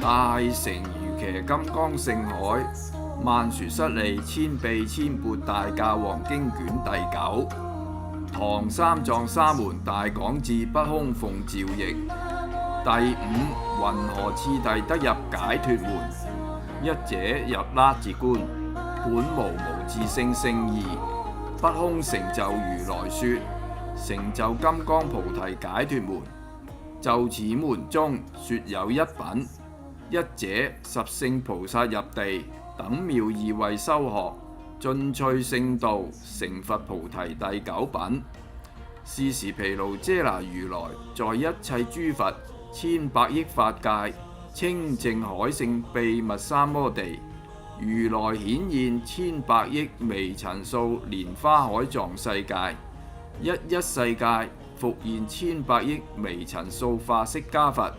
大乘如騎金剛聖海，曼殊室利千臂千缽大教王經卷第9。唐三藏沙門大講智不空奉詔譯。第5，云何次第得入解脫門？一者入拉致觀，本無自性聖義，不空成就如來說，成就金剛菩提解脫門。就此門中說有一品，一者十聖菩薩入地等妙義位修學，進趣聖道，成佛菩提第9品。是時毗盧遮那如來在一切諸佛千百億法界清淨海勝秘密三摩地，如來顯現千百億微塵數蓮花海藏世界，一一世界復現千百億微塵數化釋迦佛，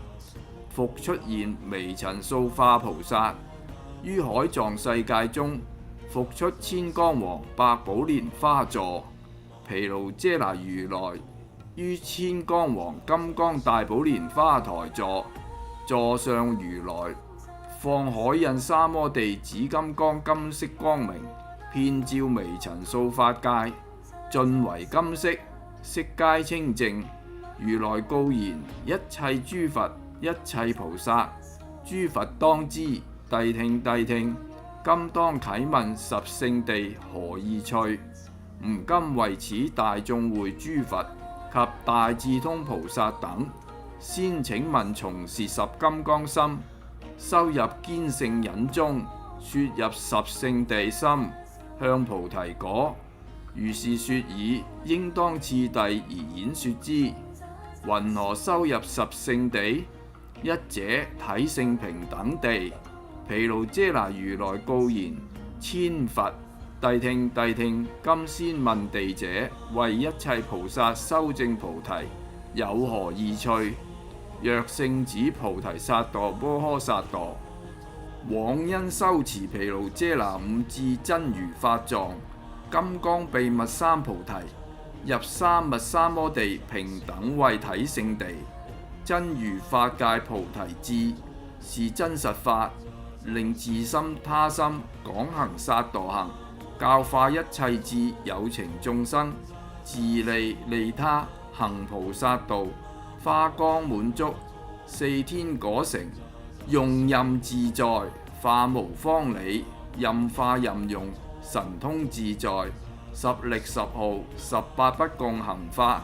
復出現微塵數化菩薩。於海藏世界中，復出千光王百寶蓮花座。毗盧遮那如來於千光王金剛大寶蓮花台座，座上如來放海印三摩地紫金剛金色光明，遍照微塵數法界，盡為金色，色皆清淨。如來告言：一切諸佛，一切菩薩，諸佛當知，諦聽諦聽，今當啟問十聖地何義趣？吾今為此大眾會諸佛及大智通菩薩等，先請問從是十金剛心，修入堅勝忍中，說入十聖地心，向菩提果。如是說已，應當次第而演說之。云何修入十聖地？一者體性平等地。毗盧遮那如來告言：千佛，諦聽諦聽，今先問地者，為一切菩薩修證菩提，有何義趣？若聖子菩提薩埵摩訶薩埵，往因修持毗盧遮那五智真如法藏，金剛秘密三菩提，入三密三摩地平等慧體性地，真如法界菩提智，是真實法，令自心他心廣行薩埵行，教化一切智有情眾生，自利利他，行菩薩道，花光滿足，四天果成，用任自在，化無方理，任化任用，神通自在，十力十號18不共行法，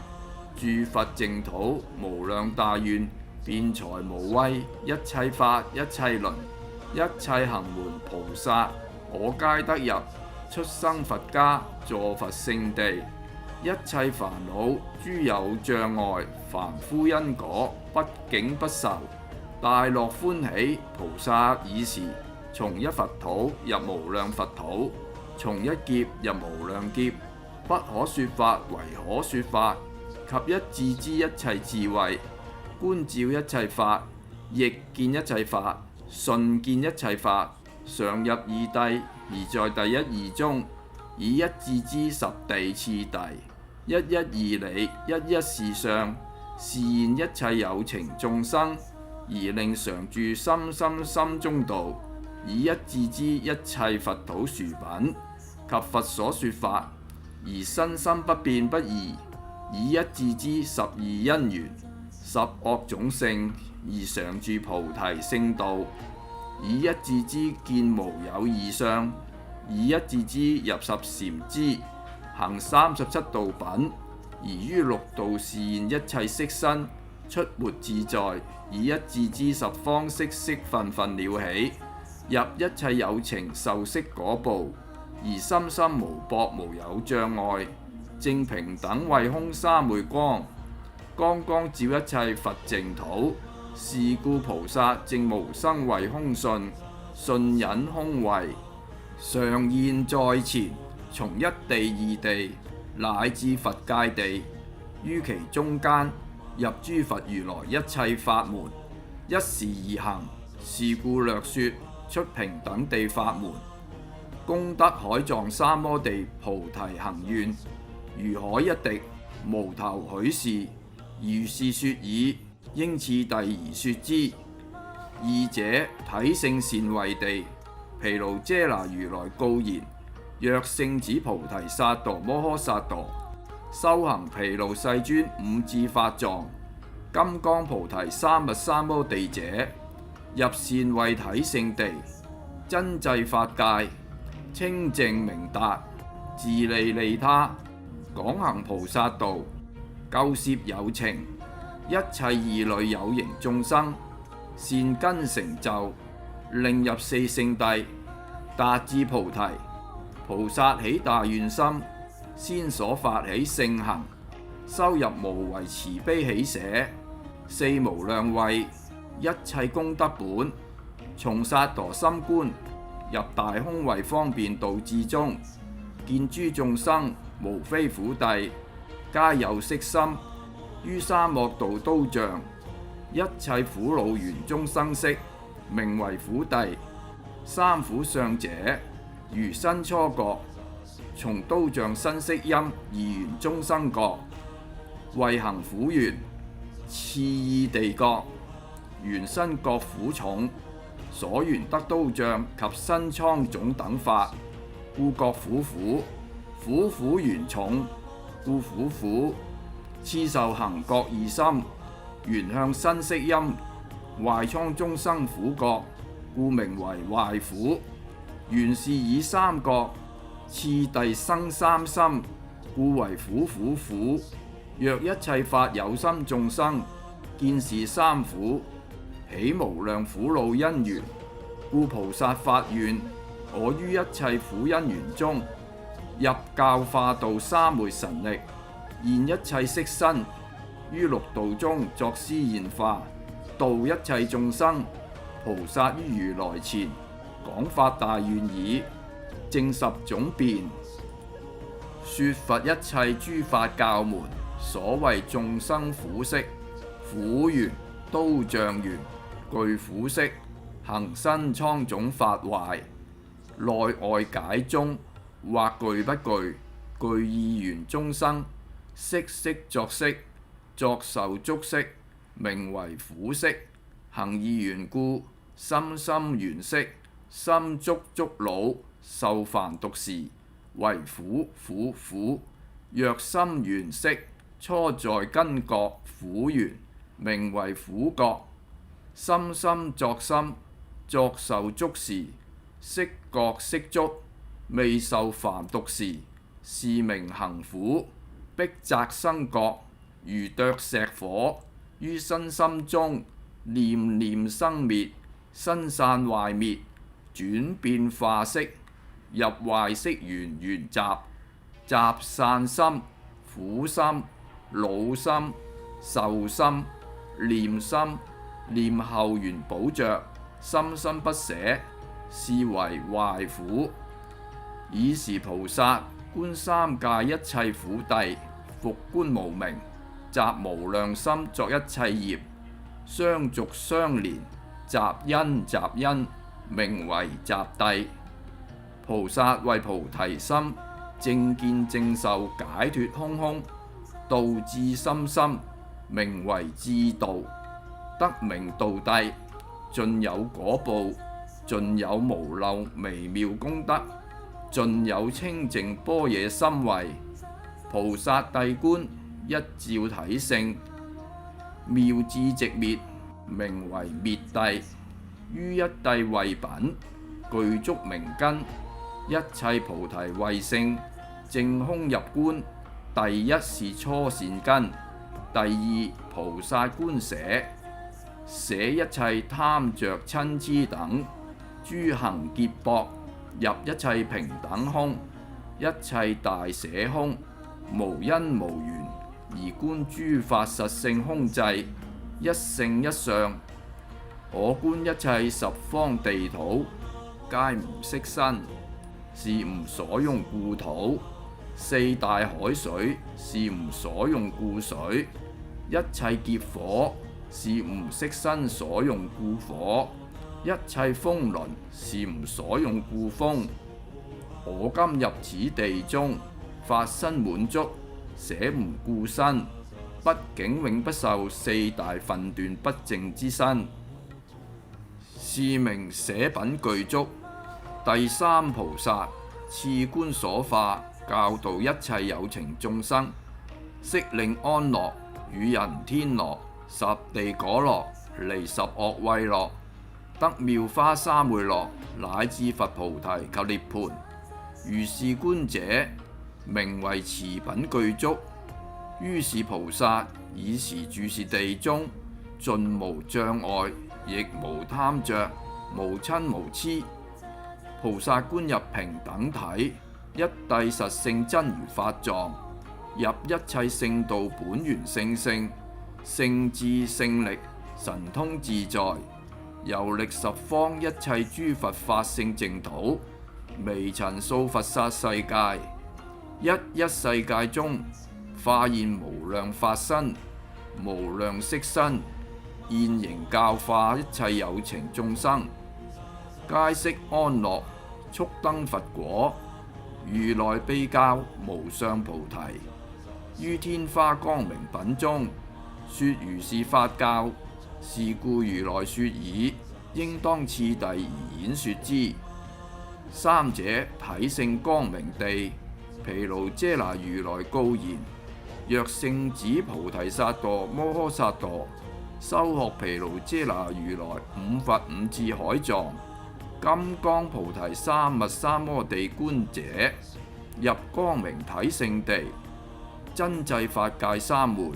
住佛淨土，無量大願，辯才無畏，一切法一切輪，一切行門菩薩，我皆得入。出生佛家，坐佛聖地，一切煩惱諸有障礙，凡夫因果不境不受，大樂歡喜。菩薩爾時，從一佛土入無量佛土，從一劫入無量劫，不可說法為可說法，及一智知一切智慧，觀照一切法，亦見一切法，順見一切法，常入二諦，而在第一義中，以一智知十地次第，一一義理，一一事相，示現一切有情眾生，而令常住心心中道，以一智知一切佛土殊品及佛所說法，而身心不變不異，以一智知12因緣，十惡種性，而常住菩提聖道，以一智知見無有異相，以一智知入十禪支，行37道品，而於六道示現一切色身，出沒自在，以一智知十方色分了起，入一切有情受色果報，而心心無薄無有障礙，正平等慧空三昧光，光光照一切佛淨土。是故菩薩正無生慧空信，信忍空慧，常現在前，從一地二地乃至佛界地，於其中間入諸佛如來一切法門，一時而行。是故略說出平等地法門，功德海藏三摩地菩提行願，如海一滴，無頭許是。如是說已，應次第而說之。二者體性善慧地，毗盧遮那如來告言：若聖子菩提薩埵摩訶薩埵，修行毗盧世尊五智法藏，金剛菩提三密三摩地者，入善慧體性地，真際法界，清淨明達，自利利他，廣行菩薩道，救攝有情，一切異類有形眾生，善根成就，令入四聖諦，達至菩提。菩薩起大願心，先所發起聖行，修入無為慈悲喜捨，四無量慧，一切功德本，從薩埵心觀，入大空慧方便道智中，見諸眾生無非苦諦，皆有色心，於三惡道都像，一切苦惱緣中生息，名為苦諦。三苦相者，如身初覺，從都像身色音二緣中生覺，為行苦緣，次意地覺，緣身覺苦重，所緣得都像及身瘡腫等法，故覺苦苦。苦苦緣重，故苦苦。次受行覺二心，緣向身色音，壞瘡中生苦覺，故名為壞苦。緣是以三覺，次第生三心，故為苦苦苦。若一切法有心眾生，見是三苦，起無量苦惱因緣，故菩薩發願：我於一切苦因緣中，入教化道三昧神力，現一切色身，於六道中作施現化，度一切眾生。菩薩於如來前，廣發大願已，正十種辯，說佛一切諸法教門。所謂眾生苦識，苦緣都像緣，具苦識，行身瘡腫發壞，內外解中，或具不具，具二緣中生，色色作識，作受觸識，名為苦識。行二緣故，心心緣識，心觸觸惱，受煩毒時，為苦苦苦。若心緣識，初在根覺苦緣，名為苦覺。心心作心，作受觸時，識覺識觸，未受煩毒時，是名行苦。逼責生覺，如剁石火，於身心中，念念生滅，身散壞滅，轉變化識，入壞識緣緣集，集散心，苦心、惱心、受心、念心，念後緣補着，心心不捨，是為壞苦。爾時菩薩觀三界一切苦諦，復觀無明，集無量心作一切業，相續相連，集因集因，名為集諦。菩薩為菩提心，正見正受，解脫空空，道至深深，名為智道。得名道諦，盡有果報，盡有無漏微妙功德，盡有清淨般若心慧。菩薩諦觀，一照體性，妙智寂滅，名為滅諦。於一諦慧品，具足明根，一切菩提慧性，證空入觀。第一是初善根，第二菩薩觀捨，捨一切貪着瞋痴等諸行結縛，入一切平等空，一切大捨空，無因無緣，而觀諸法實性空寂，一性一相。我觀一切十方地土，皆無色身，是無所用故土；四大海水，是無所用故水；一切劫火，是無色身所用故火；一切風輪，是無所用故風。我今入此地中，法身滿足，捨無故身，畢竟永不受四大分段不淨之身。是名捨品具足。第三菩薩次觀所化，教導一切有情眾生，悉令安樂，與人天樂，十地果樂，離十惡慧樂，得妙花三昧樂，乃至佛菩提及涅槃。如是觀者，名為持品具足。於是菩薩以時住是地中，盡無障礙，亦無貪着，無瞋無痴。菩薩觀入平等體，一諦實性真如法藏，入一切聖道本源聖性，聖智聖力神通自在，遊歷十方一切諸佛法性淨土，微塵數佛剎世界，一一世界中化現無量法身、無量色身，現形教化一切有情眾生，皆悉安樂，速登佛果。如來悲教無上菩提，於天花光明品中說如是法教。是故如來說已，應當次第而演說之。三者體性光明地，毗盧遮那如來告言：若聖子菩提薩埵摩訶薩埵，修學毗盧遮那如來五佛五智海藏金剛菩提三密三摩地觀者，入光明體性地，真際法界三昧，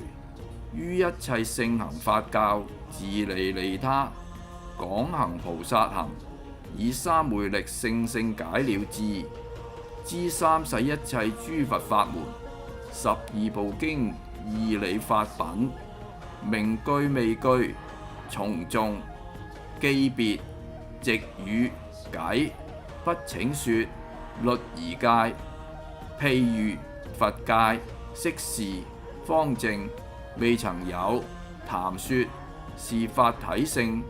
於一切聖行法教，自利利他，廣行菩薩行，以三昧力勝聖解了智，知三世一切諸佛法門，十二部經義理法品，名句未句，從頌記別直語偈，不請說律儀戒，譬喻佛戒釋事方正，未曾有談說，是法體性，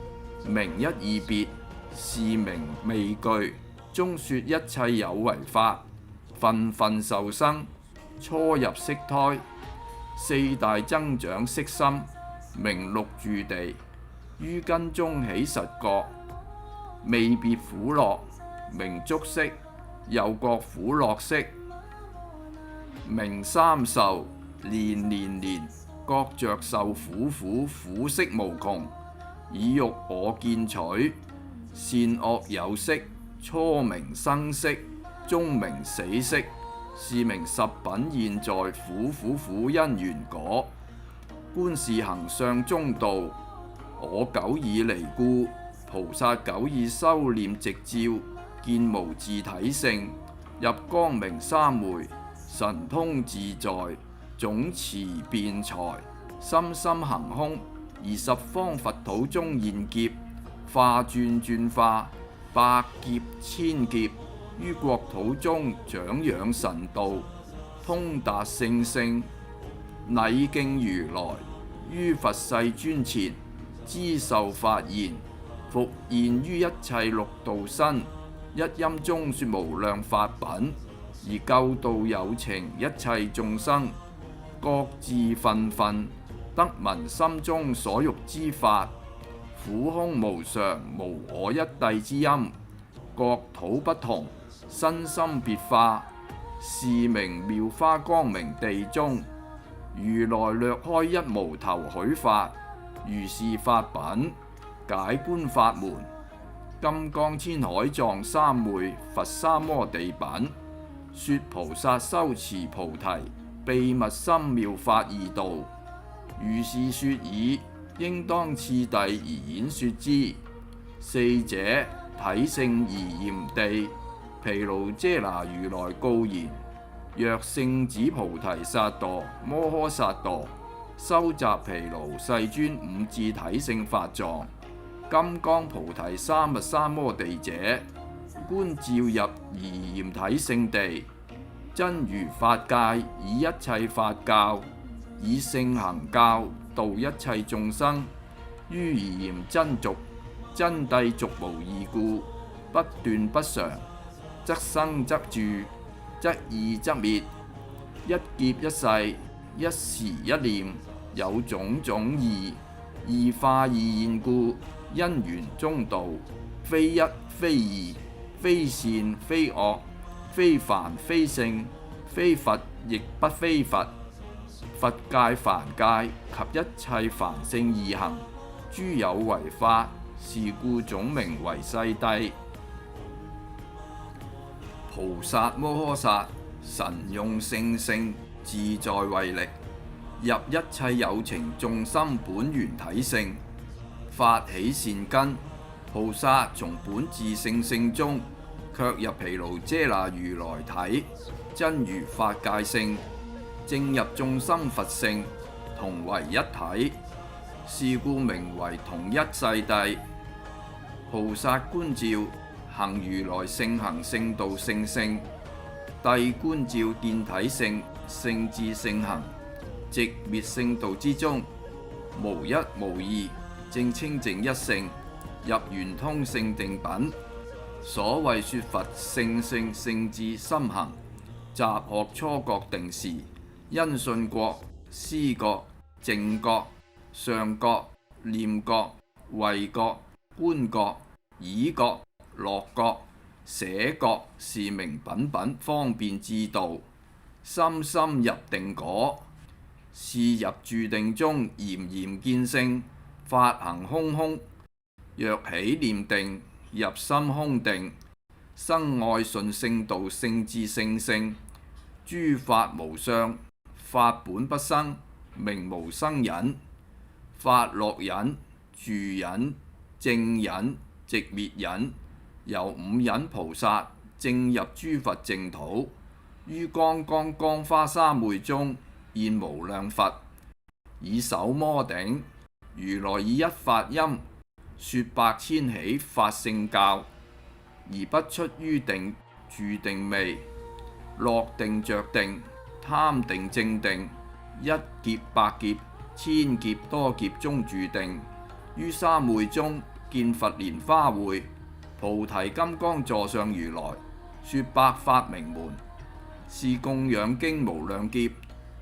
名一二別，是名未具。中說一切有為法，分分受生，初入色胎，四大增長色心，名六住地，於根中起實覺，未別苦樂，名觸色，又覺苦樂色，名三受，年年年，覺着受苦苦色無窮，以欲我見取，善惡有色，初名生色，中名死色，是名十品現在苦因緣果。觀是行相中道，我久已離故，菩薩久已修念直照，見無自體性，入光明三昧，神通自在，總持辯才，深深行空，而十方佛土中現劫，化轉化，百劫千劫，於國土中長養神道，通達聖性，禮敬如來，於佛世尊前，知受發言，復現於一切六道身，一音中說無量法品，而救度有情一切眾生，各自分得聞心中所欲之法，苦空無常，無我一諦之音，國土不同，身心別化，是名妙花光明地中。如來略開一無頭許法，如是法品，解觀法門，金剛千海藏三昧佛三摩地品，說菩薩修持菩提秘密深妙法義道。如是說已，應當次第而演說之。四者體性宜嚴地，毗盧遮那如來告言：若聖子菩提薩埵摩訶薩埵，修習毗盧世尊五智體性法藏金剛菩提三密三摩地者，觀照入宜嚴體性地，真如法界，以一切法教，以聖行教度一切眾生，於宜嚴真俗，真諦俗無異故，不斷不常，則生則住，則異則滅，一劫一世，一時一念，有種種異，異化異現故，因緣中道，非一非二，非善非惡，非凡非聖，非佛亦不非佛。佛界凡界及一切凡聖義行，諸有為法，是故總名為世諦。菩薩摩訶薩神用聖性自在慧力，入一切有情眾生本源體性，發起善根。菩薩從本自性性中，卻入毗盧遮那如來體，真如法界性，正入眾生佛性，同為一體，是故名為同一世諦。菩薩觀照行如來聖行聖道聖性，諦觀照見體性聖智聖行，寂滅聖道之中，無一無二，正清淨一性，入圓通聖定品。所謂說佛聖性聖智心行，雜學初覺定時，因信覺、思覺、淨覺、上覺、念覺、慧覺、觀覺、已覺、樂覺、捨覺，是名品品方便智道，深深入定果。是入住定中嚴嚴見性，法行空空。若起念定，入心空定，生愛順聖道聖智聖性。諸法無相，法本不生，名無生忍。法樂忍、住忍、正忍、寂滅忍，由五忍菩薩正入諸佛淨土，於剛剛光華三昧中現無量佛，以手摩頂。如來以一法音，說百千起法聖教，而不出於定、住定味、樂定着定、貪定正定，一劫百劫千劫多劫中住定，於三昧中見佛蓮花會，菩提金剛座上如來，說百法明門，是供養經無量劫。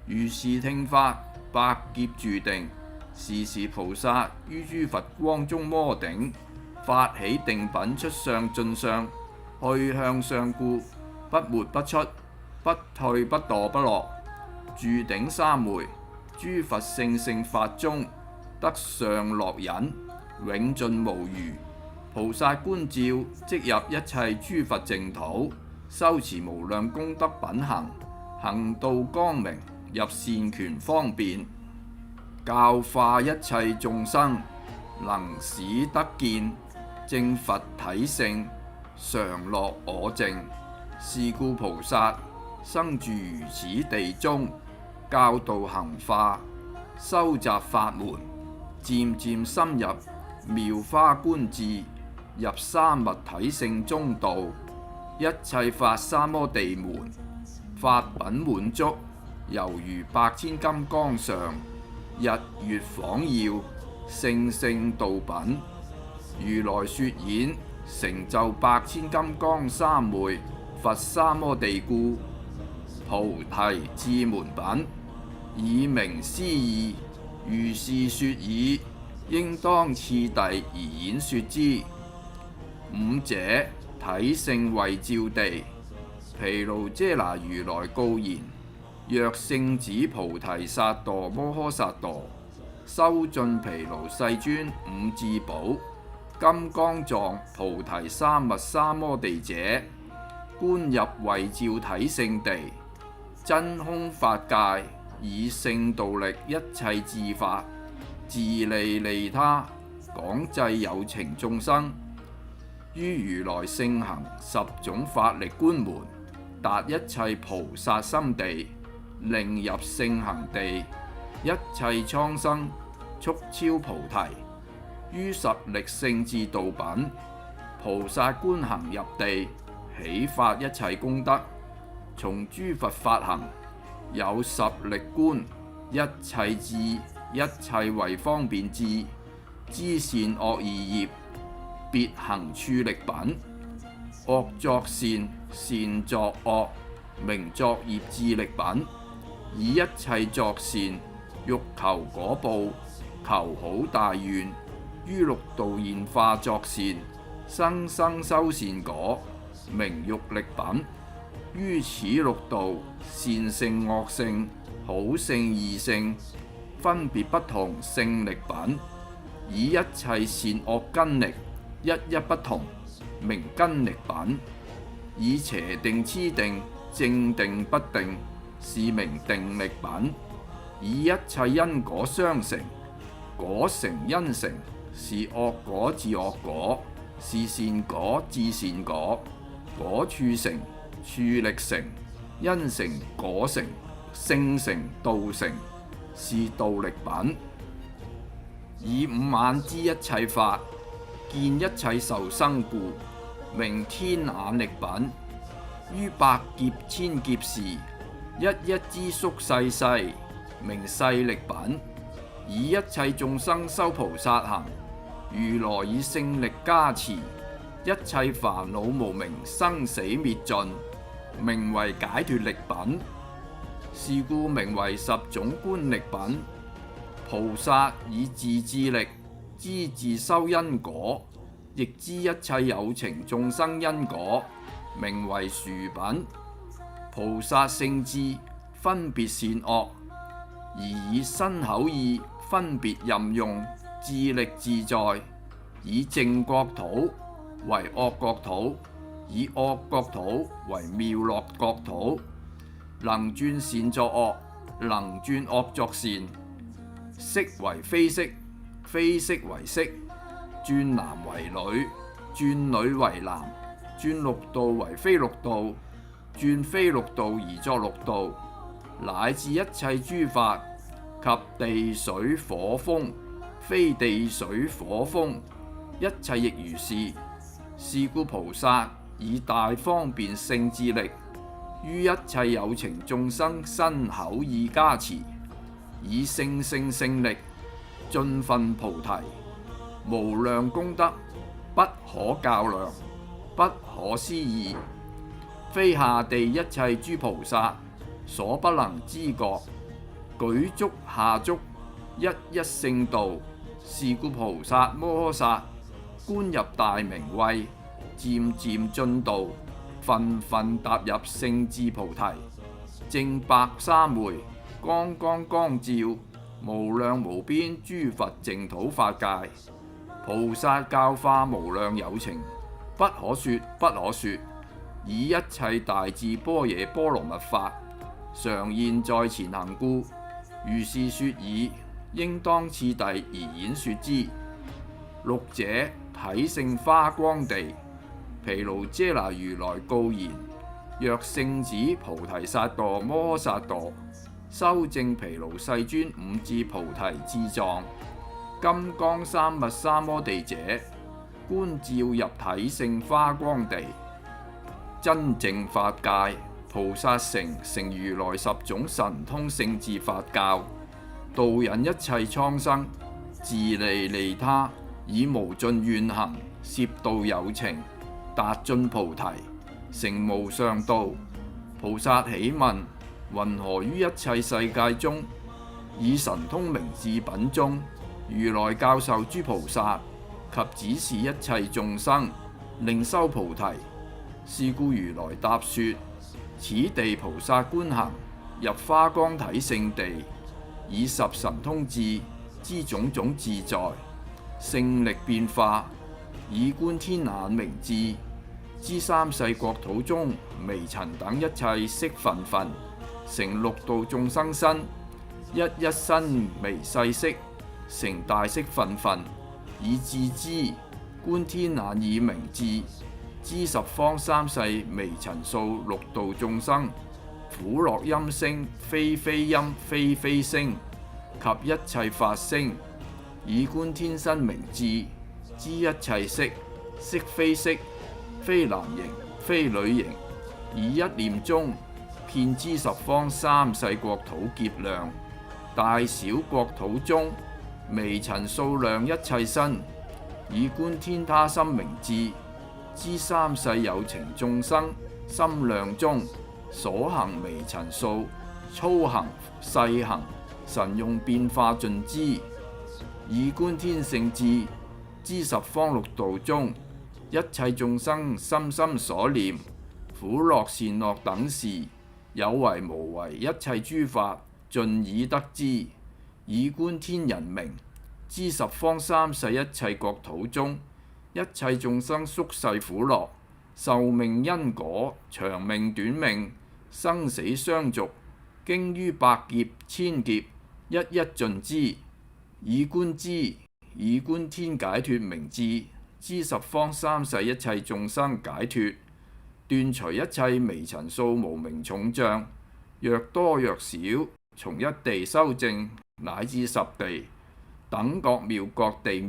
如是聽法，百劫住定。是時菩薩於諸佛光中摩頂，發起定品出相進相，去向相故，不沒不出，不退不墮不落。住頂三昧，諸佛聖聖法中，得上樂忍，永盡無餘。菩薩觀照，即入一切諸佛淨土，修持無量功德品行，行道光明，入善權方便，教化一切眾生，能使得見正佛體性，常樂我淨。是故菩薩生住如此地中，教導行化，修習法門，漸漸深入妙花觀智，入三密體性中道，一切法三摩地門，法品滿足，猶如百千金剛上，日月晃耀，聖聖道品。如來說演，成就百千金剛三昧佛三摩地故，菩提智門品，以明師義，如是說已，應當次第而演說之。五者體性為照地，毗盧遮那如來告言：若聖子菩提薩埵摩訶薩埵，修盡毗盧世尊五智寶，金剛藏菩提三密三摩地者，觀入慧照體性地，真空法界，以聖道力一切智法，自利利他，廣濟有情眾生。於如來聖行十種法力觀門，達一切菩薩心地，令入聖行地，一切蒼生速超菩提。於十力聖智道品，菩薩觀行入地，起發一切功德，從諸佛法行，有十力觀，一切智，一切為方便智，知善惡二業，別行處力品。惡作善，善作惡，名作業智力品。以一切作善，欲求果報，求好大願，於六道現化作善，生生修善果，名欲力品。於此六道，善性惡性、好性異性，分別不同性力品，以一切善惡根力一一不同，名根力品。以邪定痴定、正定不定，是名定力品。以一切因果相成，果成因成，是惡果自惡果，是善果自善果，果處成，處力成，因成果成，性成道成，是道力品。以五眼知一切法，見一切受生故，名天眼力品。於百劫千劫時，一一知宿世世，名世力品。以一切眾生修菩薩行，如來以聖力加持，一切煩惱無明生死滅盡，名為解脫力品。是故名為十種觀力品。菩薩以自智力知自修因果，亦知一切有情眾生因果，名為殊品。菩薩聖智分別善惡，而以身口意分別任用，自力自在。以淨國土為惡國土，以惡國土為妙樂國土。能轉善作惡，能轉惡作善。色為非色，非色為色。轉男為女，轉女為男。轉六道為非六道，轉非六道而作六道。乃至一切諸法及地水火風，非地水火風，一切亦如是。是故菩薩以大方便勝智力，於一切有情眾生身口意加持，以勝聖勝力盡分菩提，無量功德不可較量，不可思議，非下地一切諸菩薩所不能知覺。舉足下足，一一聖道。是故菩薩摩訶薩觀入大明慧，漸漸進道，分分踏入聖智菩提，正百三昧，光光光照，無量無邊諸佛淨土法界。菩薩教化無量有情，不可說不可說，以一切大智般若波羅蜜法，常現在前行故，如是說已，應當次第而演說之。六者體性花光地，毗盧遮那如來告言：若聖子菩提薩埵摩訶薩埵，修證毗盧世尊五智菩提智藏，金剛三密三摩地者，觀照入體性花光地。真正法界，菩薩成如來十種神通聖智法教，導引一切蒼生，自利利他，以無盡願行，攝度有情，達盡菩提，成無上道。菩薩喜問：云何於一切世界中，以神通明智品中，如來教授諸菩薩及指示一切眾生，令修菩提？是故如來答說：此地菩薩觀行，入花光體聖地，以十神通智知種種自在，勝力變化，以觀天眼明智，知三世國土中微塵等一切色分分，成六道眾生身，一一身微細色，成大色分分，以智知觀天眼以明智，知十方三世微塵數六道眾生，苦樂音聲，非非音，非非聲，及一切法聲，以觀天身明智，知一切色，色非色，非男形，非女形，以一念中遍知十方三世國土劫量，大小國土中微塵數量一切身，以觀天他心明智，知三世有情眾生心量中所行微塵數，粗行細行，神用變化盡知，以觀天性智，知十方六道中，一切眾生心心所念，苦樂善惡等事，有為無為，一切諸法盡已得知，以觀天人名。知十方三世一切國土中，一切眾生宿世苦樂，壽命因果，長命短命，生死相續，經於百劫千劫，一一盡知，以觀知，以觀天解脫明智，知十方三世一切眾生解脫，斷除一切微塵數無明重障，若多若少，從一地修正，乃至十地，等覺妙覺地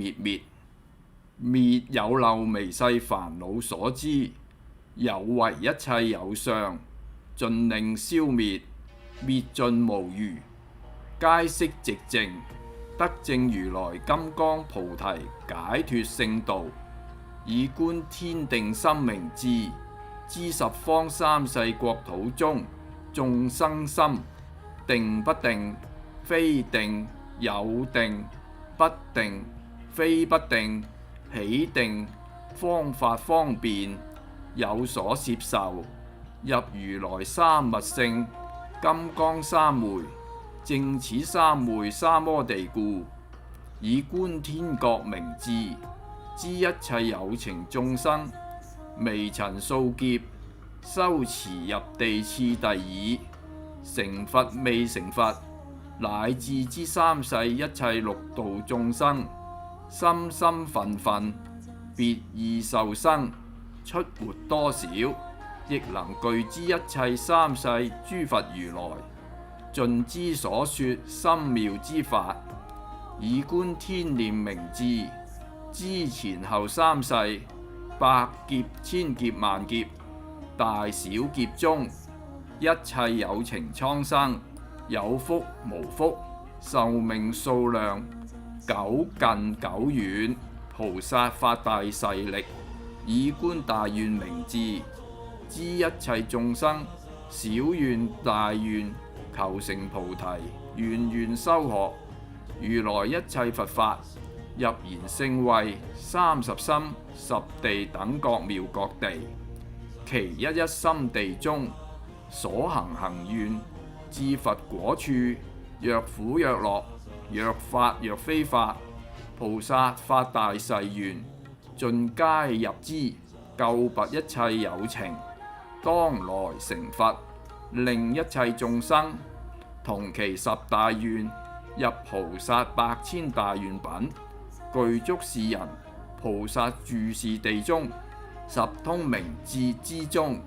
滅有漏微細煩惱所知，有為一切有相，盡令消滅，滅盡無餘，皆悉寂靜，得證如來金剛菩提解脫聖道，以觀天定心明智，知十方三世國土中眾生心，定不定，非定有定，不定非不定，起定方法方便，有所攝受，入如來三密性，金剛三昧，正此三昧三摩地故，以觀天覺明智，知一切有情眾生，微塵數劫，修持入地次第已，成佛未成佛，乃至知三世一切六道眾生，心心分分，別異受生，出沒多少，亦能具知一切三世諸佛如來，盡知所說深妙之法，以觀天念明智，知前後三世，百劫千劫萬劫，大小劫中，一切有情蒼生，有福無福，壽命數量，久近久遠，菩薩發大誓力，以觀大願明智，知一切眾生小願大願，求成菩提，願願修學如來一切佛法，入賢聖慧30心十地等覺妙覺地，其一一心地中，所行行願，至佛果處，若苦若樂，若法若非法，菩薩發大誓願，盡皆入知，救拔一切有情，當來成佛，令一切眾生同其十大願，入菩薩百千大願品，具足是人，菩薩住是地中，十通明智之中，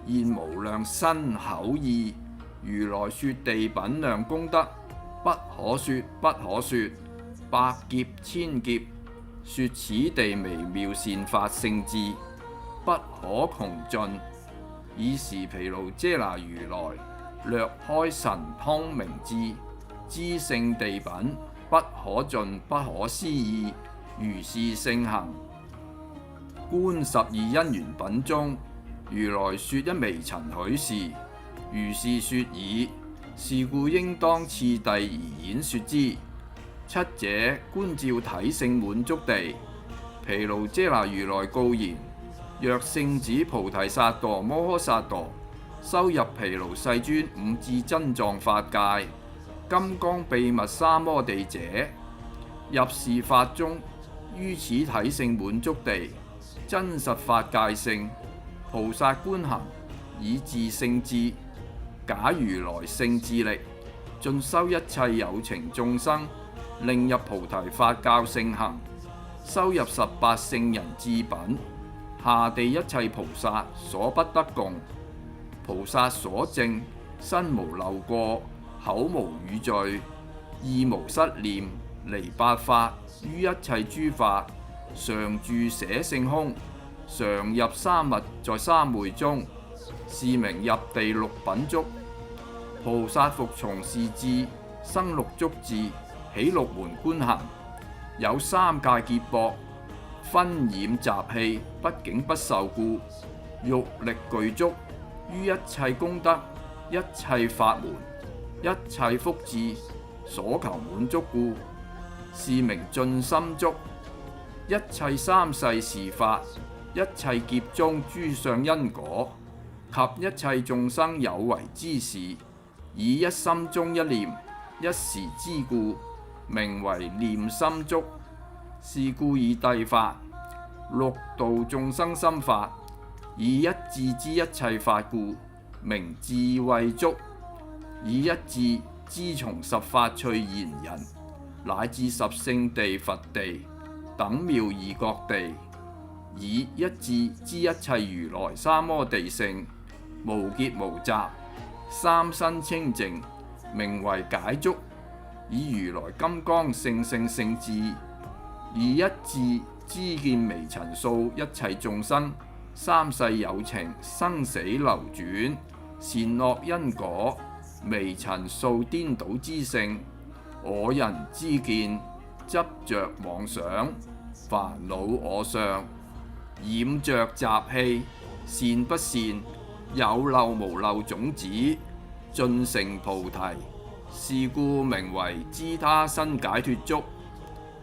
現無量身口意，如來說地品量功德，不可說不可說，百劫千劫，說此地微妙善法聖智，不可窮盡。爾時毗盧遮那如來略開神通明智，知聖地品不可盡不可思議，如是聖行。觀12因緣品中，如來說一微塵許事，如是說已，是故應當次第而演說之。七者觀照體性滿足地，毗盧遮那如來告言：若聖子菩提薩埵摩訶薩埵修入毗盧世尊五智真狀法界，金剛秘密三摩地者，入是法中，於此體性滿足地，真實法界性，菩薩觀行，以自聖智，假如來聖智力，盡修一切有情眾生，令入菩提法教聖行，修入18聖人智品，下地一切菩薩所不得共，菩薩所證，身無漏過，口無語罪，意無失念，離八法，於一切諸法，常住捨性空，常入三密在三昧中，是名入地六品足。菩薩復從是智，生六足智，起六門觀行，有三界劫縛，熏染習氣，不境不受故，欲力具足，於一切功德，一切法門，一切福智，所求滿足故，是名盡心足。一切三世事法，一切劫中諸相因果及一切眾生有為之事，以一心中一念一時之故，名為念心足。是故以諦法六度眾生心法，以一致之一切法故，名智慧足。以一致知從十法趣賢人，乃至十聖地佛地等妙異覺地，以一致知一切如來三摩地性，無結無雜，三身清淨，名為解足。以如來金剛聖性聖智，以一致知見微塵數一切眾生三世有情生死流轉，善惡因果，微塵數顛倒之性，我人之見，執着妄想，煩惱我相，染着習氣，善不善，有漏無漏種子，盡成菩提。是故名為知他生解脫足。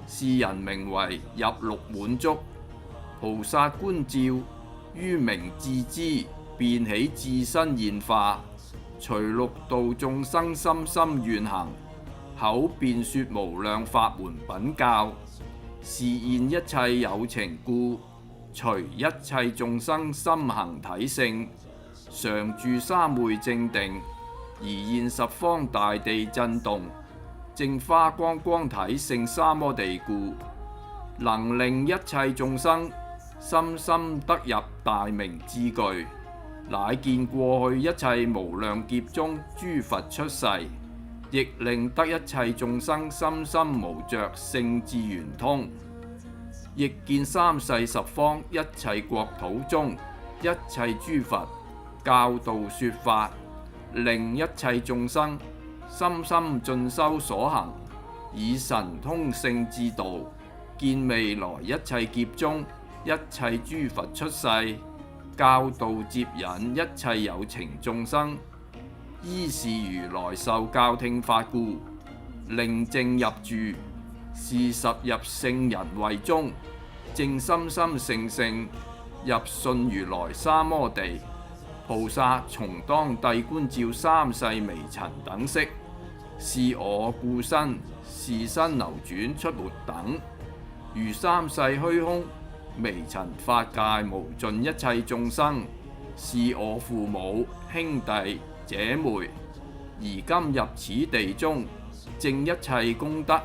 是人名為入六滿足。菩薩觀照於明智知，便起自身現化，隨六道眾生心心願行，口辯說無量法門品教，示現一切有情故，隨一切眾生心行體性，常住三昧正定，而現十方大地震動，正花光光體性三摩地故，能令一切眾生深深得入大明智具，乃見過去一切無量劫中諸佛出世，亦令得一切眾生深深無着聖智圓通，亦見三世十方一切國土中一切諸佛教導說法，令一切眾生深深進修所行，以神通聖智道，見未來一切劫中一切諸佛出世，教導接引一切有情眾生，依是如來受教聽法故，令正入住，是十入聖人位中，正心心性性入信如來三摩地。菩薩從當諦觀照三世微塵等色，是我故身，是身流轉出沒等，如三世虛空微塵法界無盡一切眾生，是我父母兄弟姐妹，而今入此地中，證一切功德，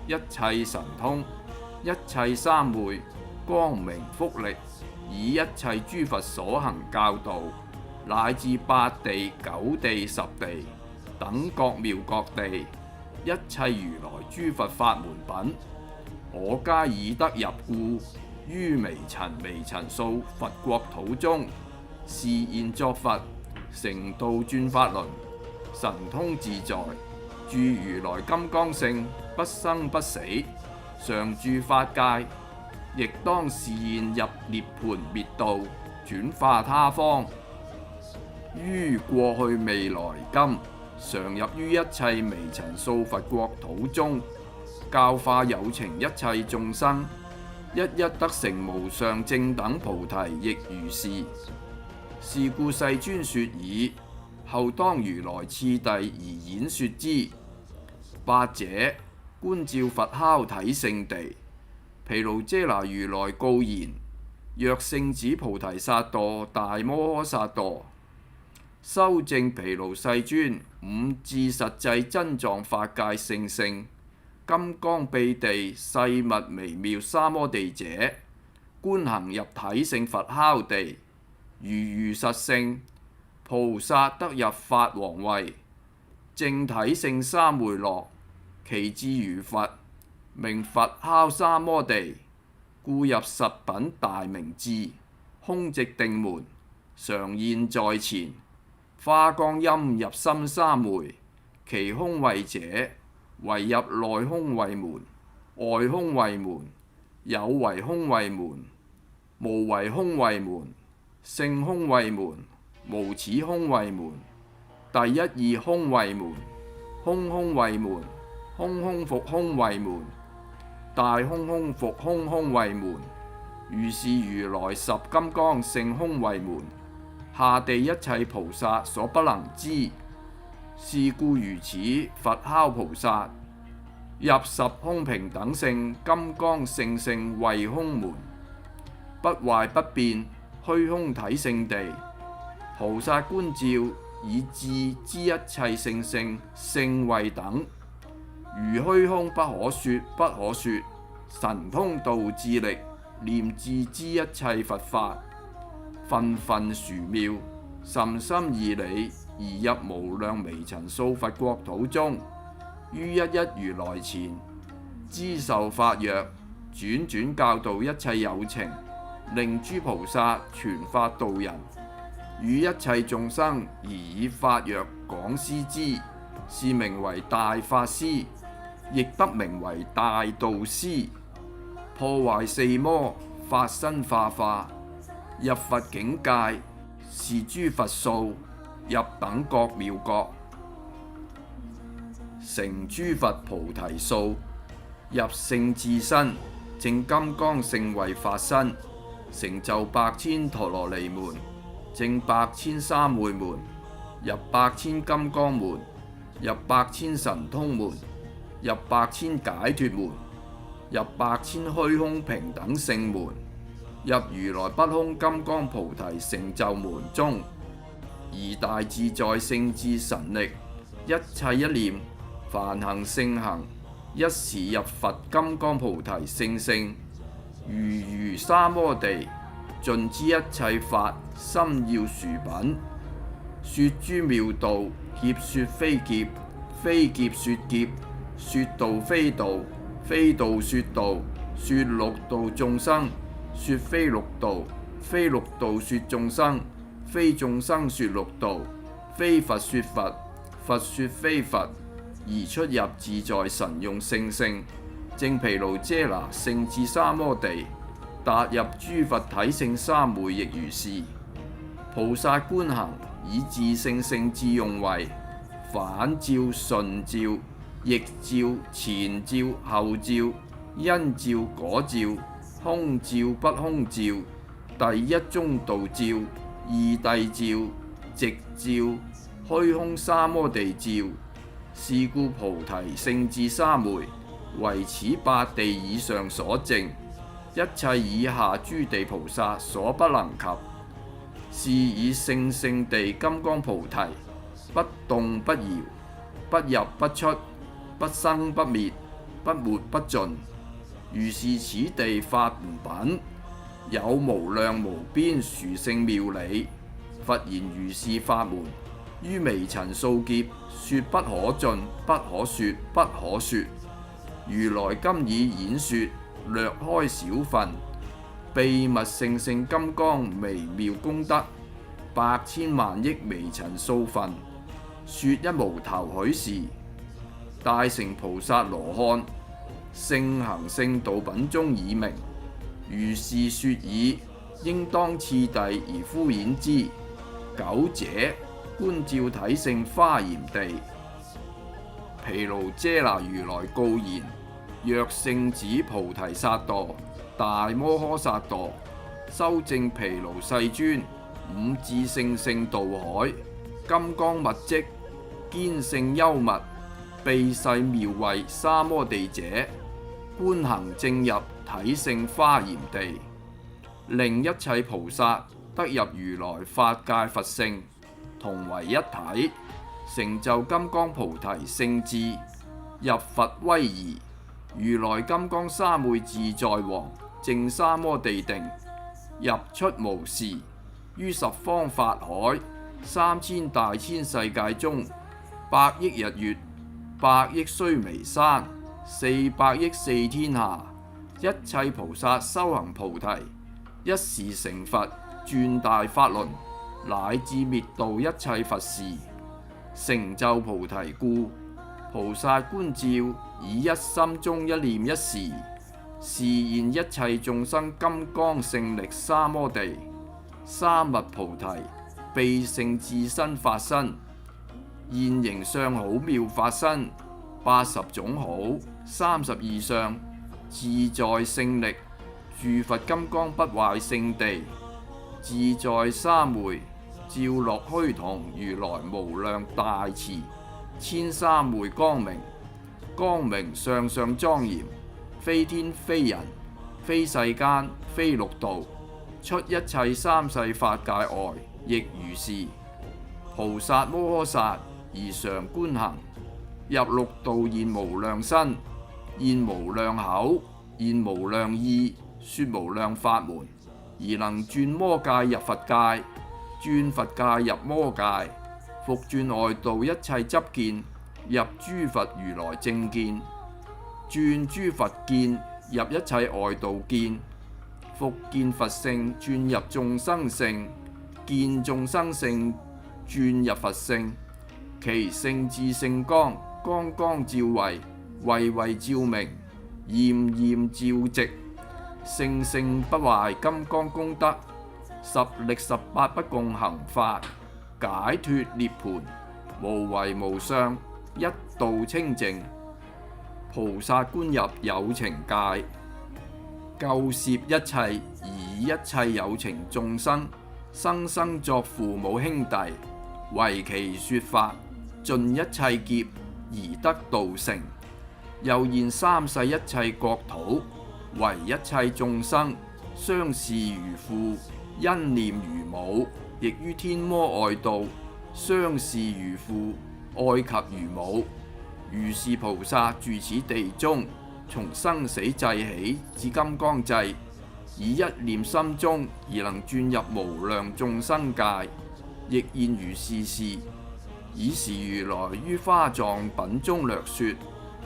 一切神通，一切三昧光明福力，以一切諸佛所行教導，乃至八地九地十地等各妙各地，一切如來諸佛法門品，我皆以得入故，於微塵數佛國土中，示現作佛，成道轉法輪，神通自在，住如來金剛性，不生不死，常住法界，亦當示現入涅槃滅道，轉化他方。於過去未來今，常入於一切微塵數佛國土中，教化有情一切眾生，一一得成無上正等菩提，亦如是。是故世尊說已，後當如來次第而演說之。八者，觀照佛酵體聖地，毗盧遮那如來告言：若聖子菩提薩埵大摩訶薩埵，修證毗盧世尊五智實際真狀法界聖性，金剛秘地細密微妙三摩地者，觀行入體性佛酵地，如如實性，菩薩得入法王位，正體性三昧樂，其智如佛，名佛酵三摩地，故入十品大明智，空寂定門，常現在前。花光陰入心三昧，其空位者，唯入內空位門、外空位門、有為空位門、無為空位門、性空位門、無始空位門、第一義空位門、空空位門、空空復空位門、大空空復空空為門。如是如來十金剛性空為門，下地一切菩薩所不能知。是故如此，佛敲菩薩入十空平等性金剛性性為空門，不壞不變虛空體性地。菩薩觀照以智知一切性性性為等，如虛空不可說不可說，神通道智力念智知一切佛法，分分殊妙，甚深義理，而入無量微塵數佛國土中，於一一如來前，知受法藥，轉轉教導一切有情，令諸菩薩傳法度人，與一切眾生而以法藥講施之，是名為大法師，亦得名為大導師。破壞四魔，法身化，入佛境界，是諸佛數，入等覺妙覺，成諸佛菩提數，入聖智身，證金剛性為法身，成就百千陀羅尼門，證百千三昧門，入百千金剛門，入百千神通門，入百千解脫門，入百千虛空平等性門，入如來不空金剛菩提成就門中，而大自在聖智神力，一切一念，梵行聖行，一時入佛金剛菩提性性，如沙摩地，盡知一切法心要殊品，說諸妙道，劫說非劫，非劫說劫，說道非道，非道說道，說六道眾生，說非六道，非六道說眾生，非眾生說六道，非佛說佛，佛說非佛，而出入自在神用性性，證毗盧遮那聖智三摩地，達入諸佛體性三昧亦如是。菩薩觀行以自性性智用慧，反照順照逆照前照後照，因照果照，空照不空照，第一中道照，二諦照，直照，虛空三摩地照。是故菩提聖智三昧，為此八地以上所證，一切以下諸地菩薩所不能及。是以聖聖地金剛菩提，不動不搖，不入不出，不生不滅，不沒不盡。如是此地法門品，有無量無邊殊勝妙理。佛言如是法門，於微塵數劫，說不可盡，不可說，不可說。如來今以演說，略開小分。秘密聖聖金剛微妙功德，百千萬億微塵數分，說一無頭許時。大乘菩薩羅漢，聖行聖道品中已明，如是說已，應當次第而敷演之。九者，觀照體性華嚴地。毗盧遮那如來告言：若聖子菩提薩埵、大摩訶薩埵，修證毗盧世尊，五智聖聖道海，金剛密積，堅勝幽密，秘世妙慧三摩地者，觀行證入體性華嚴地，令一切菩薩得入如來法界佛性，同為一體，成就金剛菩提聖智，入佛威儀，如來金剛三昧自在王，證三摩地定，入出無時，於十方法海，三千大千世界中，百億日月，百億須彌山，四百億四天下，一切菩薩修行菩提，一時成佛，轉大法輪，乃至滅度一切佛事，成就菩提故，菩薩觀照以一心中一念一時，示現一切眾生金剛勝力三摩地，三密菩提，秘聖智身法身，現形相好妙法身，80種好，32相，自在勝力，住佛金剛不壞聖地，自在三昧，照落虛幢，如來無量大慈，千三昧光明，光明上上莊嚴，非天非人，非世間，非六道，出一切三世法界外，亦如是。菩薩摩訶薩而常觀行，入六道現無量身，現無量口，現無量意，說無量法門，而能轉魔界入佛界，轉佛界入魔界，復轉外道一切執見，入諸佛如來正見，轉諸佛見，入一切外道見，復見佛性，轉入眾生性，見眾生性，轉入佛性，其性智性光，光光照慧，慧慧照明，焰焰照寂，性性不壞金剛功德，十力十八不共行法，解脱涅槃，無為無相，一道清淨。菩薩觀入有情界，救攝一切，以一切有情眾生，生生作父母兄弟，為其說法，盡一切劫而得道成。又現三世一切國土，為一切眾生，相視如父，欣念如母，亦於天魔外道，相視如父，愛及如母。如是菩薩住此地中，從生死際起至金剛際，以一念心中而能轉入無量眾生界，亦現如是事。爾時如來於華藏品中略說，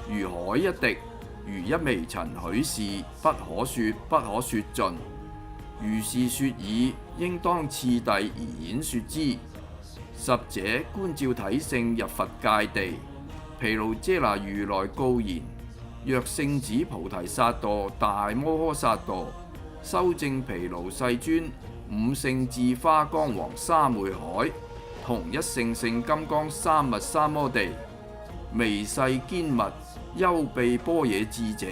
如海一滴，如一微塵許是，不可說，不可說盡。如是說已，應當次第而演說之。十者觀照體性入佛界地，毗盧遮那如來告言：若聖子菩提薩埵大摩訶薩埵，修證毗盧世尊五聖智花光王三昧海，同一勝聖金剛三密三摩地，微細堅密幽秘般若智者，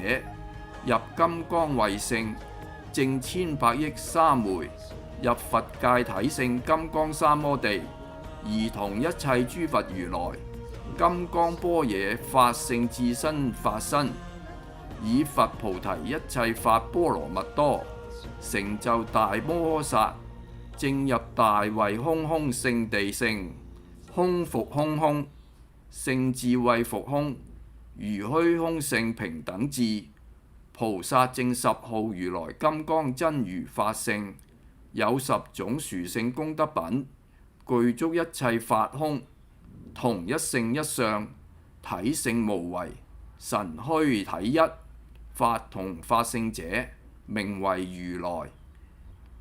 入金剛慧性，證千百億三昧，入佛界體性金剛三摩地，而同一切諸佛如來金剛般若法性自身法身，以佛菩提一切法波羅蜜多，成就大摩訶薩，證入大慧空空聖地性，空復空空，聖智慧復空，如虛空性平等智。菩薩證十號如來金剛真如法性，有十種殊勝功德品，具足一切法空，同一性一相，體性無為，神虛體一，法同法性者，名為如來。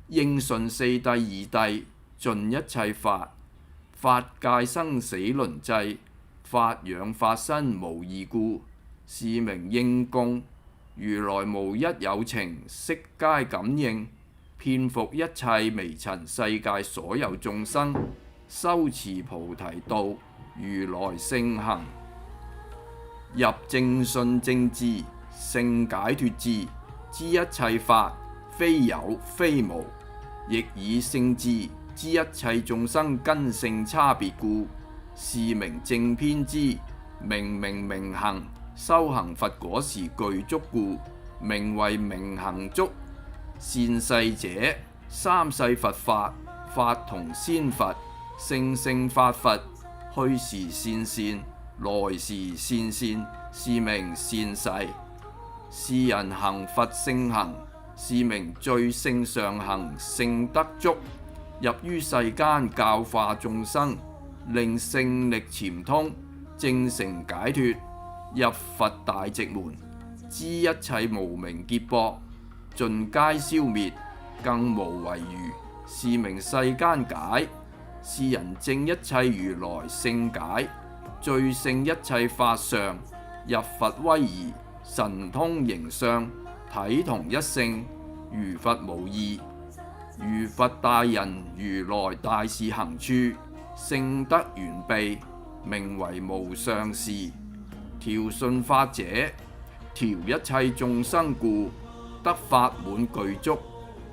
應順四諦二諦，盡一切法，法界生死輪際，法養法身無異故，是名應供。如來無一有情，悉皆感應，遍伏一切微塵世界所有眾生，修持菩提道，如來聖行，入正信正智，勝解脫智，知一切法非有非無，亦以聖智知一切眾生根性差別故，是名正遍知。明行，修行佛果時具足故，名為明行足。善逝者，三世佛法，法同先佛，聖法佛，去時善，來時善，是名善逝。是人行佛聖行，是名最勝上行，勝德足，入於世間教化眾生，令聖力潛通，證成解脫，入佛大寂門，知一切無明劫縛，盡皆消滅，更無遺餘，是名世間解。是人證一切如來聖解，最勝一切法相，入佛威儀，神通形相，體同一性，如佛無異。如佛大人，如來大士行處，聖德完備，名為無上士。調順法者，調一切眾生故，得法滿具足，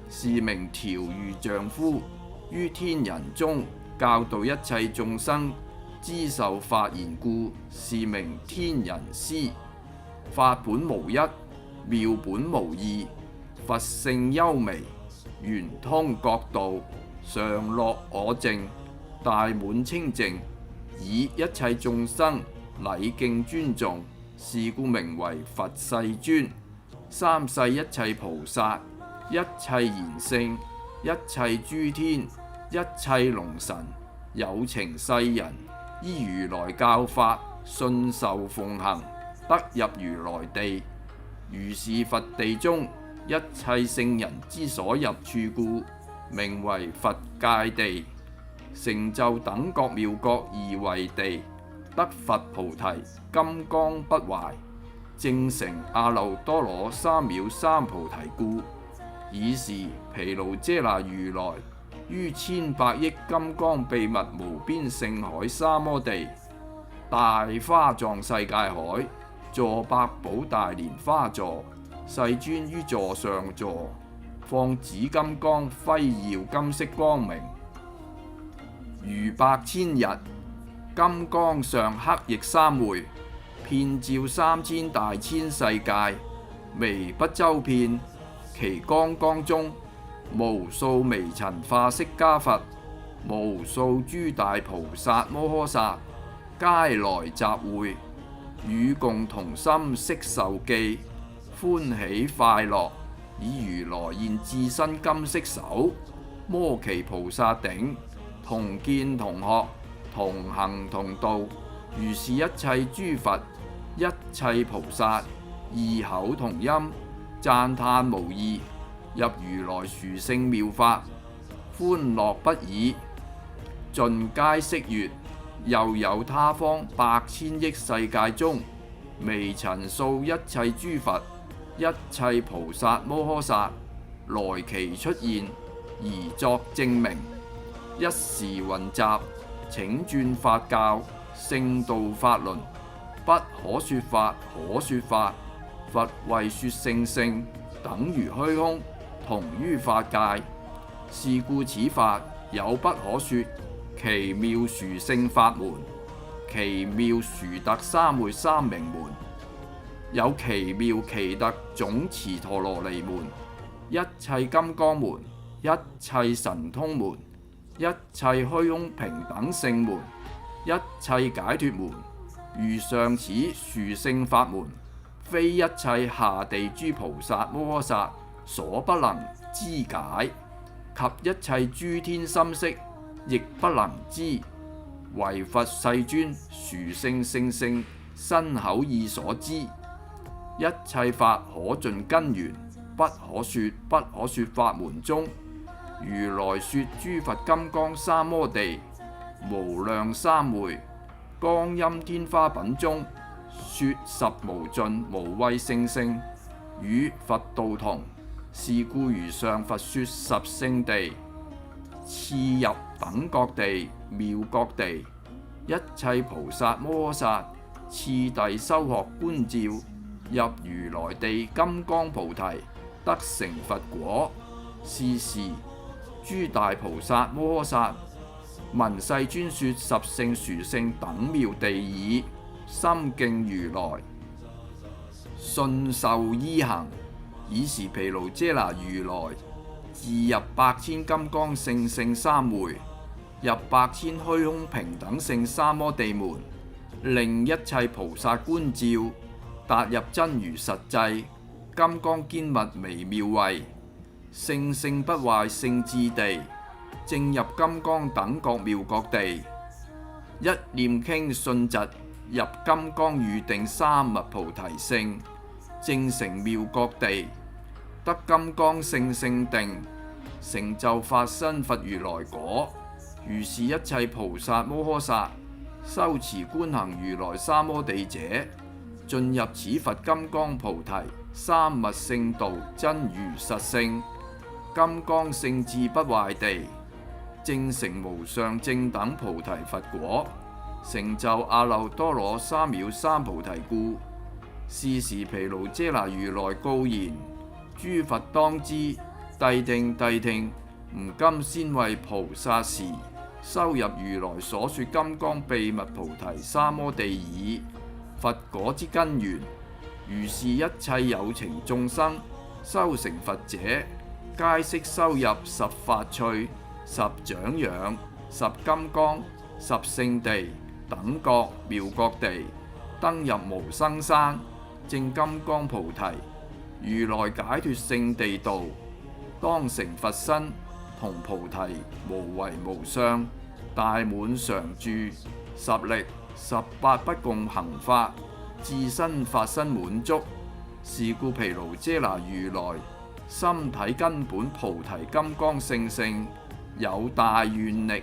是名調御丈夫。於天人中教導一切眾生，知受法言故，是名天人師。法本無一，妙本無二，佛性幽微，圓通各道，常樂我淨，大滿清淨，以一切眾生禮敬尊重，是故名為佛世尊。三世一切菩薩，一切賢聖，一切諸天，一切龍神，有情世人，依如來教法，信受奉行，得入如來地。如是佛地中，一切聖人之所入處故，名為佛界地。成就等覺妙覺二位地，得佛菩提金剛不壞，證成阿耨多羅三藐三菩提故。爾時毗盧遮那如來於千百億金剛秘密無邊勝海三摩地，大華藏世界海，坐百寶大蓮花座，世尊於座上座，放紫金剛輝耀金色光明，如百千日。金剛上黑翼三昧，遍照3000大千世界，微不周遍。其光光中，無數微塵化釋迦佛，無數諸大菩薩摩訶薩，皆來集會，與共同心悉受記，歡喜快樂，以如來現至身金色手，摩耆菩薩頂，同見同學，同行同道。如是一切諸佛，一切菩薩，異口同音，讚歎無異，入如來殊勝妙法，歡樂不已，盡皆悉悅。又有他方百千億世界中，微塵數一切諸佛，一切菩薩摩訶薩，來其出現，而作證明。一時雲集，請轉法教，聖道法輪，不可說法，可說法。佛為說聖聖，等如虛空，同於法界。是故此法有不可說奇妙殊勝法門，奇妙殊特三昧三明門，有奇妙奇特總持陀羅尼門，一切金剛門，一切神通門，一切虛空平等性門，一切解脫門。如上此殊勝法門，非一切下地諸菩薩摩訶薩所不能知解，及一切諸天心識亦不能知，唯佛世尊殊勝聖聖身口意所知。一切法可盡根源，不可說不可說法門中，如來說諸佛金剛三摩地，無量三昧光陰天花品中，說十無盡無畏聖聖，與佛道同。是故如上佛說十聖地，次入等覺地、妙覺地，一切菩薩摩訶薩次第修學觀照，入如來地金剛菩提，得成佛果。是時諸大菩薩摩訶薩聞世尊說十聖殊勝等妙地已，心敬如來，信受依行。爾時毗盧遮那如來自入百千金剛聖聖三昧，入百千虛空平等性三摩地門，令一切菩薩觀照，達入真如實際金剛堅密微妙位，聖聖不壞聖智地，正入金剛等覺妙覺地。一念傾信疾，入金剛喻定三密菩提性，證成妙覺地，得金剛聖聖定，成就法身佛如來果。如是一切菩薩摩訶薩修持觀行如來三摩地者，進入此佛金剛菩提三密聖道真如實性金剛聖智不壞地，證成無上正等菩提佛果，成就阿耨多羅三藐三菩提故。是時毗盧遮那如來告言：諸佛當知，諦聽諦聽，吾今先為菩薩時，修入如來所說金剛秘密菩提三摩地耳。佛果之根源，如是一切有情眾生修成佛者，皆悉修入十法趣、十長養、十金剛、十聖地等覺妙覺地，登入無生山，證金剛菩提，如來解脫聖地道，當成佛身，同菩提無為無相，大滿常住，十力18不共行法，自身法身滿足。是故毗盧遮那如來心體根本菩提金剛聖性，有大願力，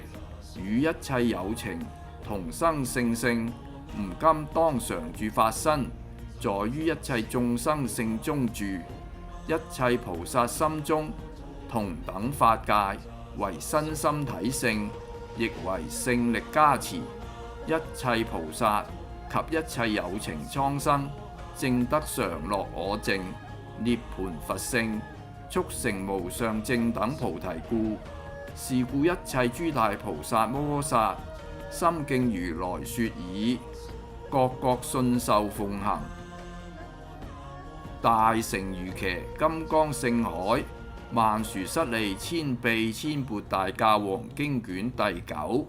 與一切有情同生聖性。吾今當常住法身，在於一切眾生性中住，一切菩薩心中同等法界，為身心體性，亦為聖力加持。一切菩薩及一切有情蒼生，證得常樂我淨、涅槃佛性、速成無上正等菩提故。是故一切諸大菩薩摩訶薩，心敬如來說已，各各信受奉行。大乘瑜伽金剛聖海曼殊室利千臂千缽大教王經卷第9。